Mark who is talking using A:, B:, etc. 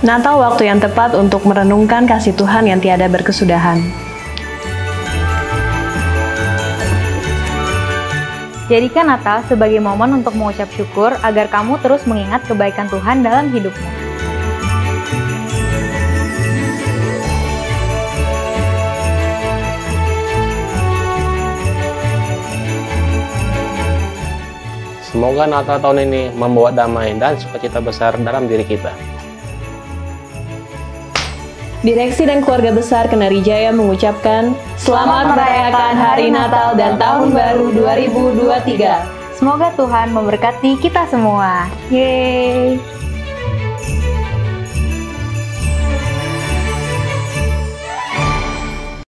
A: Natal waktu yang tepat untuk merenungkan kasih Tuhan yang tiada berkesudahan.
B: Jadikan Natal sebagai momen untuk mengucap syukur agar kamu terus mengingat kebaikan Tuhan dalam hidupmu.
C: Semoga Natal tahun ini membawa damai dan sukacita besar dalam diri kita.
A: Direksi dan keluarga besar Kenari Jaya mengucapkan selamat merayakan Hari Natal dan Tahun Baru 2023.
B: Semoga Tuhan memberkati kita semua. Yeay!